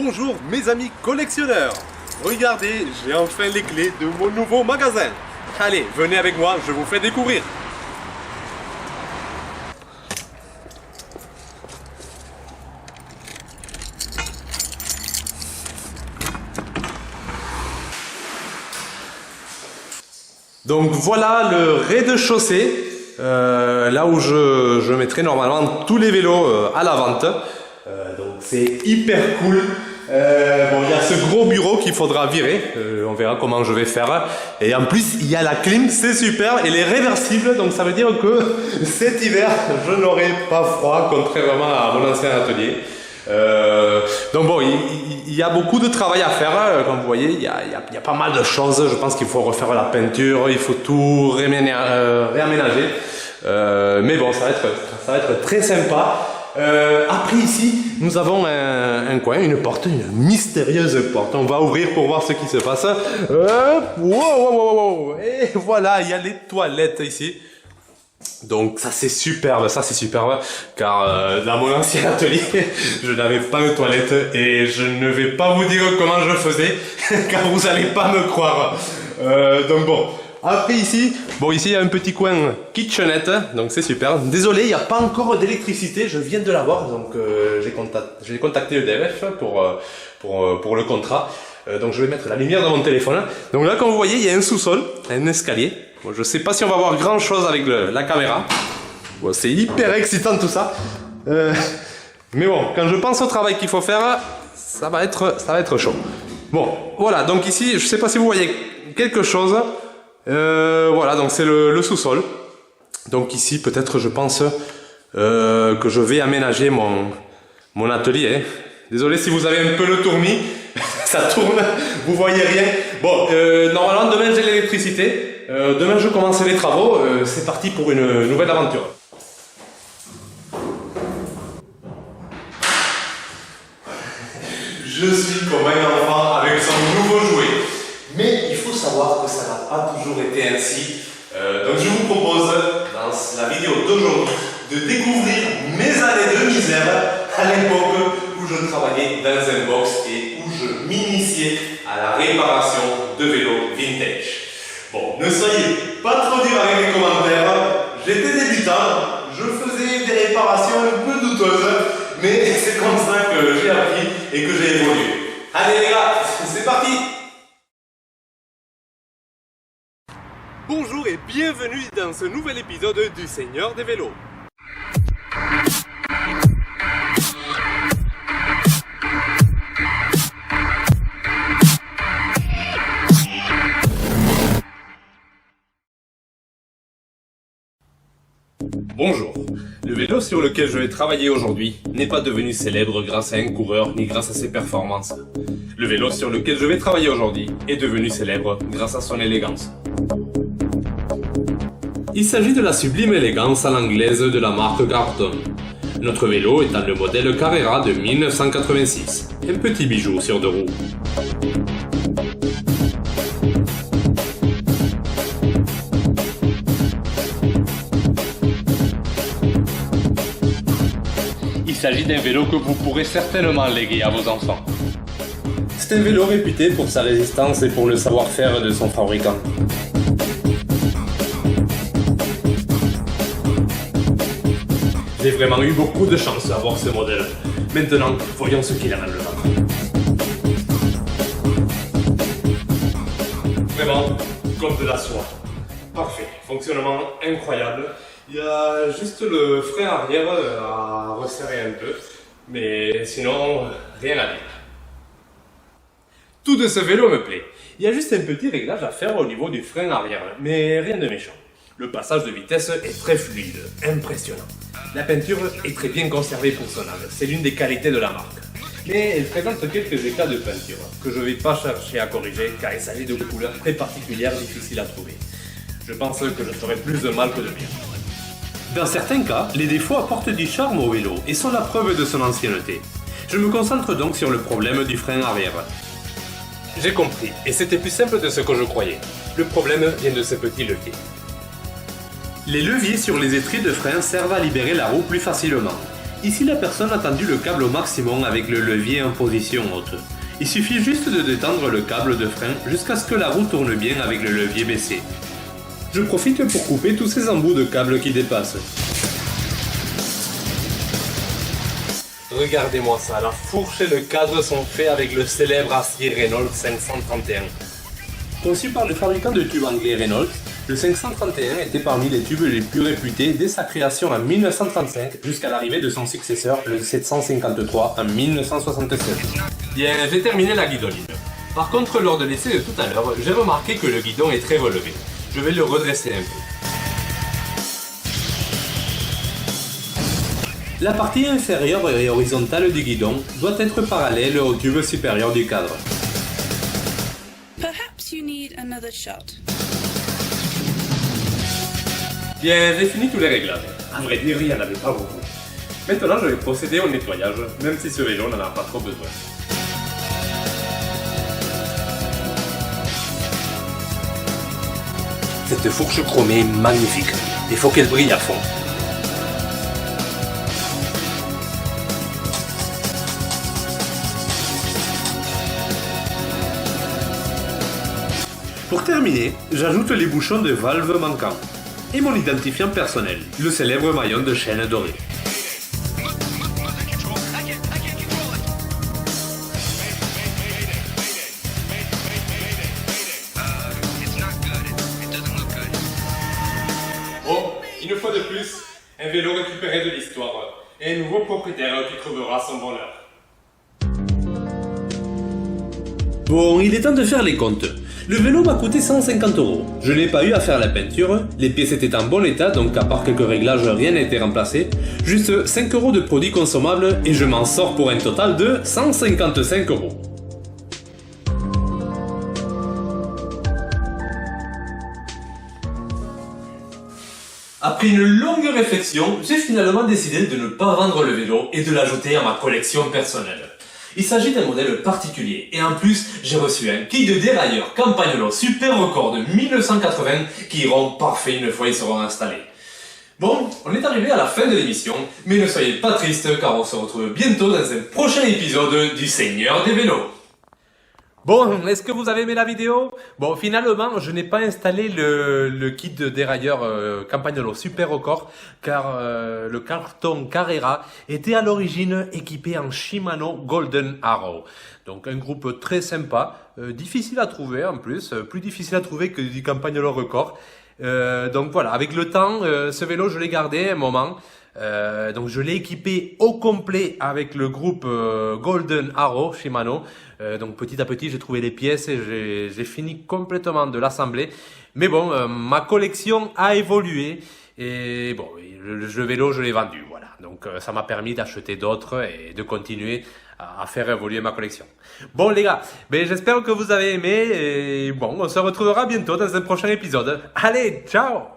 Bonjour mes amis collectionneurs. Regardez, j'ai enfin les clés de mon nouveau magasin. Allez, venez avec moi, je vous fais découvrir. Donc voilà le rez-de-chaussée, là où je mettrai normalement tous les vélos à la vente. Donc c'est hyper cool. Bon, il y a ce gros bureau qu'il faudra virer, on verra comment je vais faire. Et en plus il y a la clim, c'est super, elle est réversible, donc ça veut dire que cet hiver je n'aurai pas froid, contrairement à mon ancien atelier. Donc bon, il y a beaucoup de travail à faire, comme vous voyez, il y a pas mal de choses. Je pense qu'il faut refaire la peinture, il faut tout réaménager. Mais bon, ça va être très sympa. Après ici, nous avons un coin, une porte, une mystérieuse porte. On va ouvrir pour voir ce qui se passe. Wow. Et voilà, il y a les toilettes ici. Donc ça c'est superbe, car dans mon ancien atelier, je n'avais pas de toilette et je ne vais pas vous dire comment je faisais, car vous n'allez pas me croire. Donc bon, après ici, il y a un petit coin kitchenette, donc c'est super. Désolé, il n'y a pas encore d'électricité, je viens de l'avoir, donc j'ai contacté EDF pour le contrat. Donc je vais mettre la lumière dans mon téléphone. Donc là, comme vous voyez, il y a un sous-sol, un escalier. Bon, je sais pas si on va voir grand chose avec la caméra. Bon, c'est hyper excitant tout ça. Mais bon, quand je pense au travail qu'il faut faire, ça va être chaud. Bon, voilà, donc ici, je sais pas si vous voyez quelque chose. Voilà, donc c'est le sous-sol. Donc ici, peut-être, je pense que je vais aménager mon atelier. Désolé si vous avez un peu le tournis. Ça tourne, vous voyez rien. Bon, normalement, demain, j'ai l'électricité. Demain je commence les travaux, c'est parti pour une nouvelle aventure. Je suis comme un enfant avec son nouveau jouet. Mais il faut savoir que ça n'a pas toujours été ainsi. Donc je vous propose, dans la vidéo d'aujourd'hui, de découvrir mes années de misère à l'époque où je travaillais dans un box et où je m'initiais à la réparation de vélos vintage. Bon, ne soyez pas trop dur avec les commentaires, j'étais débutant, je faisais des réparations un peu douteuses, mais c'est comme ça que j'ai appris et que j'ai évolué. Allez les gars, c'est parti! Bonjour et bienvenue dans ce nouvel épisode du Seigneur des vélos. Bonjour, le vélo sur lequel je vais travailler aujourd'hui n'est pas devenu célèbre grâce à un coureur ni grâce à ses performances. Le vélo sur lequel je vais travailler aujourd'hui est devenu célèbre grâce à son élégance. Il s'agit de la sublime élégance à l'anglaise de la marque Grafton. Notre vélo étant le modèle Carrera de 1986, un petit bijou sur deux roues. Il s'agit d'un vélo que vous pourrez certainement léguer à vos enfants. C'est un vélo réputé pour sa résistance et pour le savoir-faire de son fabricant. J'ai vraiment eu beaucoup de chance à avoir ce modèle. Maintenant, voyons ce qu'il a dans le ventre. Vraiment, comme de la soie. Parfait, fonctionnement incroyable. Il y a juste le frein arrière à resserrer un peu, mais sinon, rien à dire. Tout de ce vélo me plaît. Il y a juste un petit réglage à faire au niveau du frein arrière, mais rien de méchant. Le passage de vitesse est très fluide, impressionnant. La peinture est très bien conservée pour son âge, c'est l'une des qualités de la marque. Mais elle présente quelques éclats de peinture, que je ne vais pas chercher à corriger, car il s'agit de couleurs très particulières, difficiles à trouver. Je pense que je ferai plus de mal que de bien. Dans certains cas, les défauts apportent du charme au vélo et sont la preuve de son ancienneté. Je me concentre donc sur le problème du frein arrière. J'ai compris, et c'était plus simple de ce que je croyais. Le problème vient de ce petit levier. Les leviers sur les étriers de frein servent à libérer la roue plus facilement. Ici la personne a tendu le câble au maximum avec le levier en position haute. Il suffit juste de détendre le câble de frein jusqu'à ce que la roue tourne bien avec le levier baissé. Je profite pour couper tous ces embouts de câbles qui dépassent. Regardez-moi ça, la fourche et le cadre sont faits avec le célèbre acier Reynolds 531. Conçu par le fabricant de tubes anglais Reynolds, le 531 était parmi les tubes les plus réputés dès sa création en 1935 jusqu'à l'arrivée de son successeur, le 753, en 1967. Bien, j'ai terminé la guidoline. Par contre, lors de l'essai de tout à l'heure, j'ai remarqué que le guidon est très relevé. Je vais le redresser un peu. La partie inférieure et horizontale du guidon doit être parallèle au tube supérieur du cadre. Perhaps you need another shot. Bien, j'ai fini tous les réglages. À vrai dire, il n'y en avait pas beaucoup. Maintenant, je vais procéder au nettoyage, même si ce vélo n'en a pas trop besoin. Cette fourche chromée est magnifique. Il faut qu'elle brille à fond. Pour terminer, j'ajoute les bouchons de valve manquants et mon identifiant personnel, le célèbre maillon de chaîne doré. Bon, une fois de plus, un vélo récupéré de l'histoire et un nouveau propriétaire qui trouvera son bonheur. Bon, il est temps de faire les comptes. Le vélo m'a coûté 150 €. Je n'ai pas eu à faire la peinture, les pièces étaient en bon état, donc à part quelques réglages, rien n'a été remplacé. Juste 5 € de produits consommables et je m'en sors pour un total de 155 €. Après une longue réflexion, j'ai finalement décidé de ne pas vendre le vélo et de l'ajouter à ma collection personnelle. Il s'agit d'un modèle particulier et en plus j'ai reçu un kit de dérailleur Campagnolo Super Record de 1980 qui iront parfait une fois ils seront installés. Bon, on est arrivé à la fin de l'émission, mais ne soyez pas tristes car on se retrouve bientôt dans un prochain épisode du Seigneur des vélos. Bon, est-ce que vous avez aimé la vidéo? Bon, finalement, je n'ai pas installé le kit de dérailleur Campagnolo Super Record car le carton Carrera était à l'origine équipé en Shimano Golden Arrow. Donc un groupe très sympa, difficile à trouver en plus, plus difficile à trouver que du Campagnolo Record. Donc voilà, avec le temps, ce vélo je l'ai gardé un moment. Donc je l'ai équipé au complet avec le groupe Golden Arrow Shimano. Donc petit à petit j'ai trouvé les pièces et j'ai fini complètement de l'assembler. Mais bon, ma collection a évolué et bon, le vélo je l'ai vendu, voilà. Donc ça m'a permis d'acheter d'autres et de continuer à faire évoluer ma collection. Bon les gars, ben, j'espère que vous avez aimé et bon, on se retrouvera bientôt dans un prochain épisode. Allez, ciao!